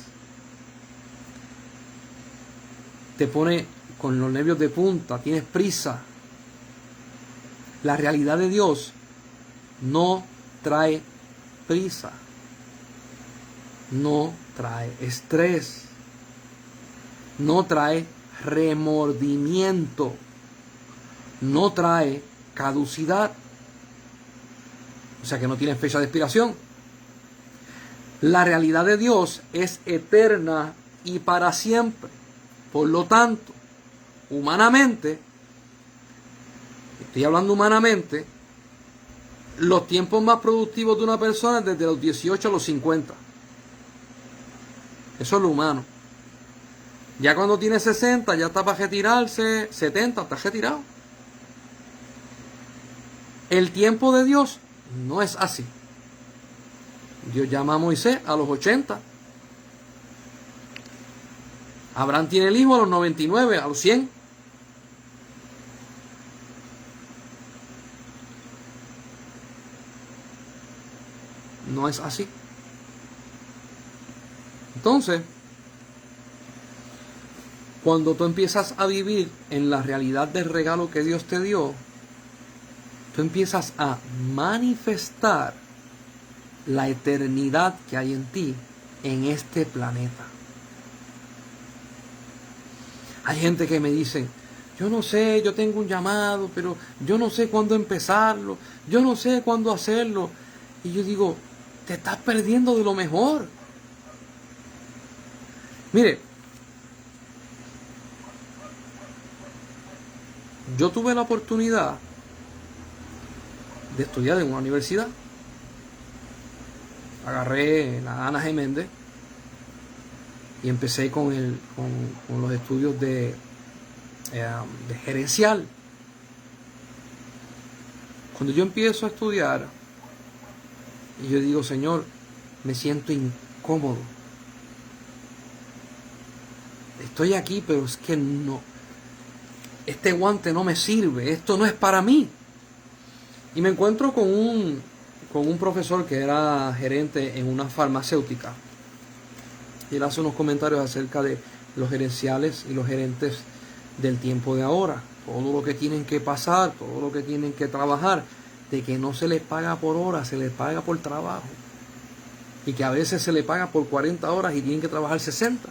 Te pone con los nervios de punta, tienes prisa. La realidad de Dios no trae prisa. No trae estrés. No trae remordimiento. No trae caducidad. O sea que no tiene fecha de expiración. La realidad de Dios es eterna y para siempre. Por lo tanto, humanamente, estoy hablando humanamente, los tiempos más productivos de una persona es desde los 18 a los 50. Eso es lo humano. Ya cuando tiene 60, ya está para retirarse, 70, está retirado. El tiempo de Dios no es así. Dios llama a Moisés a los 80. Abraham tiene el hijo a los 99, a los 100. No es así. Entonces, cuando tú empiezas a vivir en la realidad del regalo que Dios te dio, tú empiezas a manifestar la eternidad que hay en ti, en este planeta. Hay gente que me dice, yo no sé, yo tengo un llamado, pero yo no sé cuándo empezarlo, yo no sé cuándo hacerlo. Y yo digo, te estás perdiendo de lo mejor. Mire, yo tuve la oportunidad de estudiar en una universidad. Agarré la Ana G. Méndez y empecé con los estudios de gerencial. Cuando yo empiezo a estudiar, y yo digo, Señor, me siento incómodo. Estoy aquí, pero es que no. Este guante no me sirve, esto no es para mí. Y me encuentro con un profesor que era gerente en una farmacéutica. Y él hace unos comentarios acerca de los gerenciales y los gerentes del tiempo de ahora. Todo lo que tienen que pasar, todo lo que tienen que trabajar, de que no se les paga por hora, se les paga por trabajo. Y que a veces se les paga por 40 horas y tienen que trabajar 60.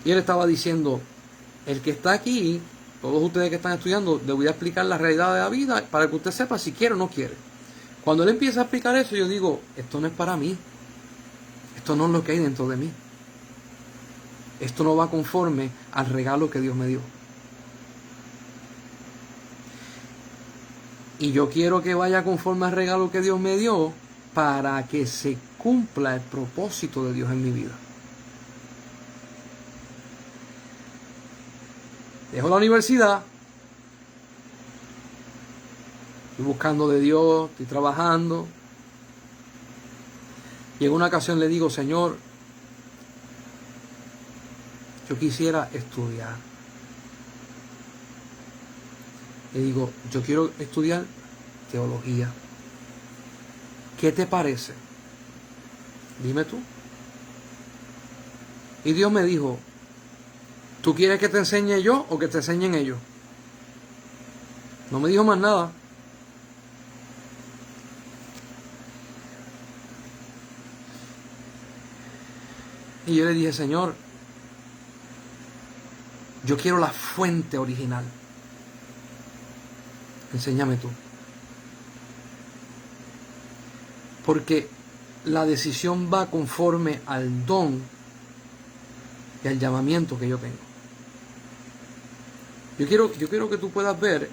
Y él estaba diciendo, el que está aquí, todos ustedes que están estudiando, les voy a explicar la realidad de la vida para que usted sepa si quiere o no quiere. Cuando él empieza a explicar eso, yo digo, esto no es para mí. Esto no es lo que hay dentro de mí. Esto no va conforme al regalo que Dios me dio. Y yo quiero que vaya conforme al regalo que Dios me dio para que se cumpla el propósito de Dios en mi vida. Dejo la universidad, estoy buscando de Dios, estoy trabajando. Y en una ocasión le digo, Señor, yo quisiera estudiar. Le digo, yo quiero estudiar teología. ¿Qué te parece? Dime tú. Y Dios me dijo, ¿tú quieres que te enseñe yo o que te enseñen ellos? No me dijo más nada. Y yo le dije, Señor, yo quiero la fuente original. Enséñame tú. Porque la decisión va conforme al don y al llamamiento que yo tengo. Yo quiero que tú puedas ver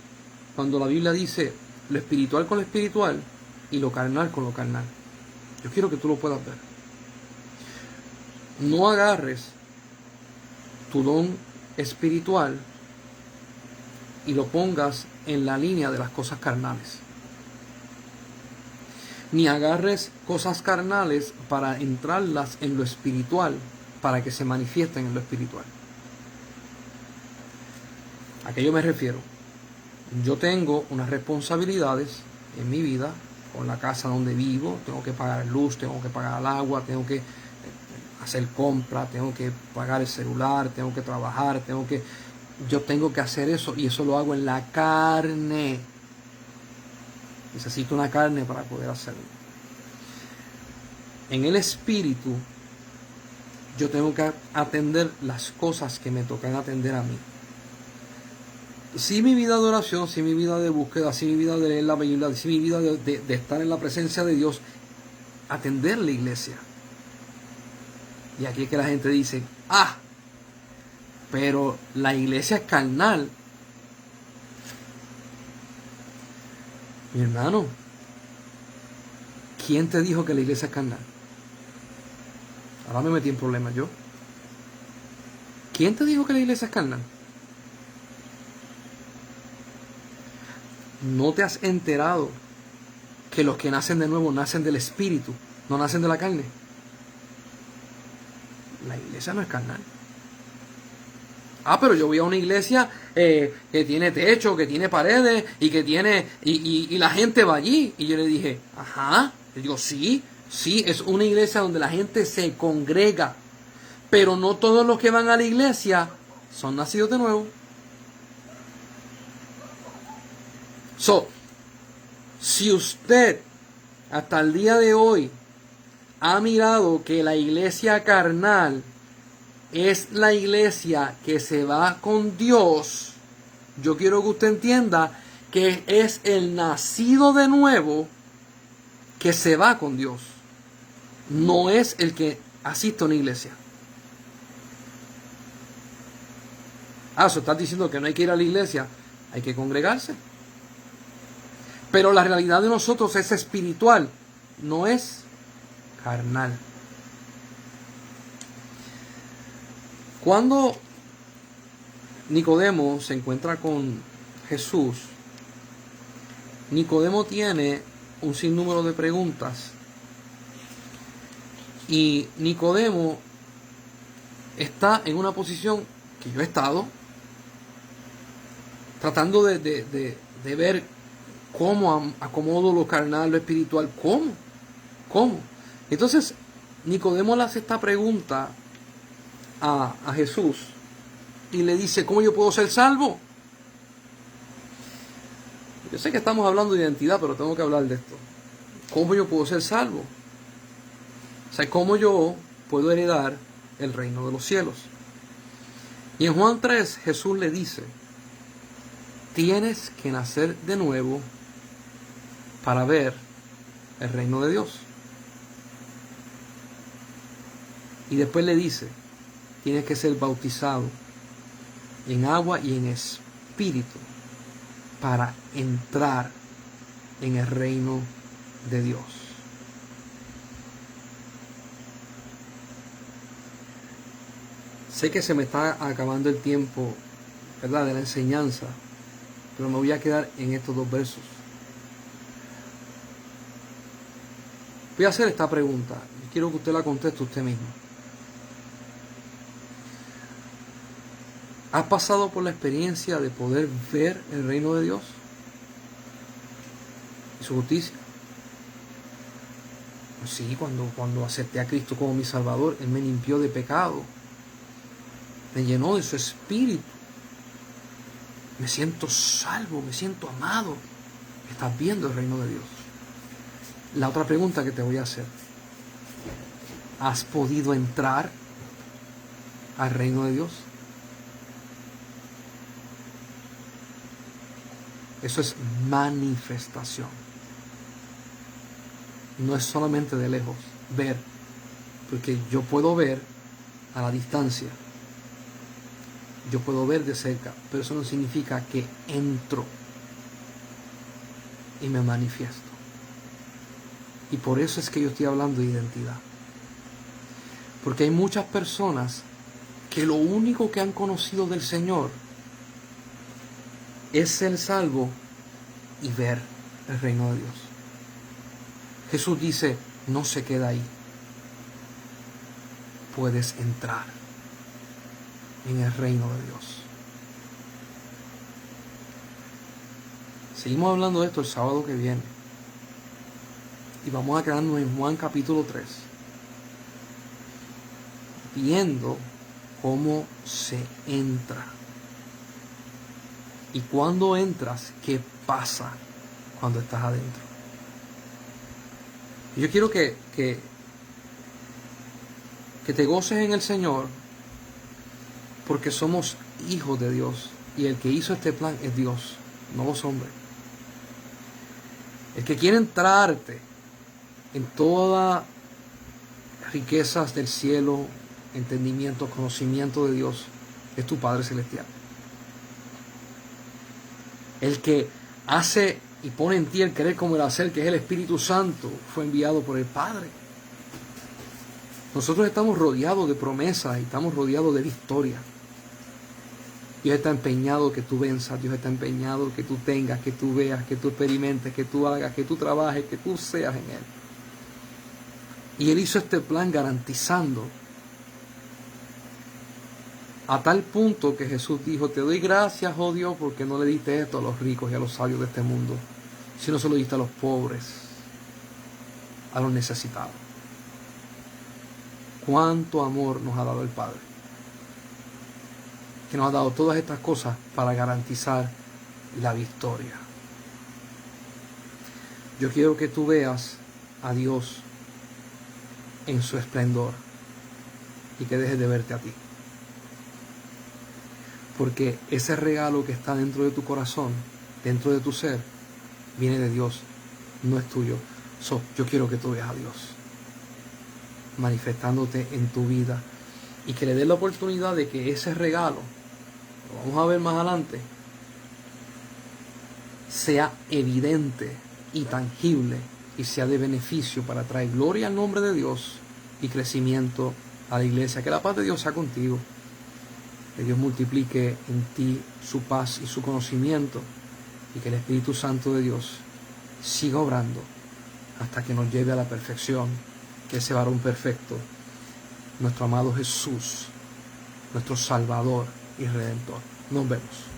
cuando la Biblia dice lo espiritual con lo espiritual y lo carnal con lo carnal. Yo quiero que tú lo puedas ver. No agarres tu don espiritual y lo pongas en la línea de las cosas carnales. Ni agarres cosas carnales para entrarlas en lo espiritual, para que se manifiesten en lo espiritual. ¿A qué yo me refiero? Yo tengo unas responsabilidades en mi vida, con la casa donde vivo, tengo que pagar luz, tengo que pagar el agua, tengo que hacer compras, tengo que pagar el celular, tengo que trabajar, yo tengo que hacer eso y eso lo hago en la carne. Necesito una carne para poder hacerlo. En el espíritu, yo tengo que atender las cosas que me tocan atender a mí. Si mi vida de oración, si mi vida de búsqueda, si mi vida de leer la Biblia, si mi vida de estar en la presencia de Dios, atender la iglesia. Y aquí es que la gente dice, pero la iglesia es carnal. Mi hermano, ¿quién te dijo que la iglesia es carnal? Ahora me metí en problemas yo. ¿Quién te dijo que la iglesia es carnal? ¿No te has enterado que los que nacen de nuevo nacen del espíritu, no nacen de la carne? La iglesia no es carnal. Pero yo voy a una iglesia que tiene techo, que tiene paredes y que tiene y la gente va allí. Y yo le dije, le digo, sí, es una iglesia donde la gente se congrega, pero no todos los que van a la iglesia son nacidos de nuevo. Si usted hasta el día de hoy ha mirado que la iglesia carnal es la iglesia que se va con Dios, yo quiero que usted entienda que es el nacido de nuevo que se va con Dios. No es el que asiste a una iglesia. Eso estás diciendo que no hay que ir a la iglesia, hay que congregarse. Pero la realidad de nosotros es espiritual, no es carnal. Cuando Nicodemo se encuentra con Jesús, Nicodemo tiene un sinnúmero de preguntas. Y Nicodemo está en una posición que yo he estado, tratando de ver cómo acomodo lo carnal, lo espiritual, cómo. Entonces, Nicodemo le hace esta pregunta a Jesús y le dice, ¿cómo yo puedo ser salvo? Yo sé que estamos hablando de identidad, pero tengo que hablar de esto. ¿Cómo yo puedo ser salvo? O sea, ¿cómo yo puedo heredar el reino de los cielos? Y en Juan 3 Jesús le dice, tienes que nacer de nuevo para ver el reino de Dios. Y después le dice, tienes que ser bautizado en agua y en espíritu para entrar en el reino de Dios. Sé que se me está acabando el tiempo, ¿verdad?, de la enseñanza, pero me voy a quedar en estos dos versos. Voy a hacer esta pregunta y quiero que usted la conteste usted mismo. ¿Has pasado por la experiencia de poder ver el reino de Dios y su justicia? Pues sí, cuando acepté a Cristo como mi Salvador, Él me limpió de pecado, me llenó de su espíritu, me siento salvo, me siento amado. Estás viendo el reino de Dios. La otra pregunta que te voy a hacer, ¿has podido entrar al reino de Dios? Eso es manifestación. No es solamente de lejos, ver. Porque yo puedo ver a la distancia. Yo puedo ver de cerca, pero eso no significa que entro y me manifiesto. Y por eso es que yo estoy hablando de identidad. Porque hay muchas personas que lo único que han conocido del Señor es ser salvo y ver el reino de Dios. Jesús dice, no se queda ahí. Puedes entrar en el reino de Dios. Seguimos hablando de esto el sábado que viene. Y vamos a quedarnos en Juan capítulo 3. Viendo cómo se entra. Y cuando entras, ¿qué pasa cuando estás adentro? Yo quiero que te goces en el Señor, porque somos hijos de Dios. Y el que hizo este plan es Dios, no los hombres. El que quiere entrarte en todas las riquezas del cielo, entendimiento, conocimiento de Dios, es tu Padre Celestial. El que hace y pone en ti el querer como el hacer, que es el Espíritu Santo, fue enviado por el Padre. Nosotros estamos rodeados de promesas y estamos rodeados de victoria. Dios está empeñado que tú venzas, Dios está empeñado que tú tengas, que tú veas, que tú experimentes, que tú hagas, que tú trabajes, que tú seas en Él. Y Él hizo este plan garantizando, a tal punto que Jesús dijo, te doy gracias, oh Dios, porque no le diste esto a los ricos y a los sabios de este mundo, sino se lo diste a los pobres, a los necesitados. Cuánto amor nos ha dado el Padre, que nos ha dado todas estas cosas para garantizar la victoria. Yo quiero que tú veas a Dios en su esplendor y que dejes de verte a ti. Porque ese regalo que está dentro de tu corazón, dentro de tu ser, viene de Dios, no es tuyo. Yo quiero que tú veas a Dios manifestándote en tu vida y que le des la oportunidad de que ese regalo, lo vamos a ver más adelante, sea evidente y tangible y sea de beneficio para traer gloria al nombre de Dios y crecimiento a la iglesia. Que la paz de Dios sea contigo. Que Dios multiplique en ti su paz y su conocimiento y que el Espíritu Santo de Dios siga obrando hasta que nos lleve a la perfección, que ese varón perfecto, nuestro amado Jesús, nuestro Salvador y Redentor. Nos vemos.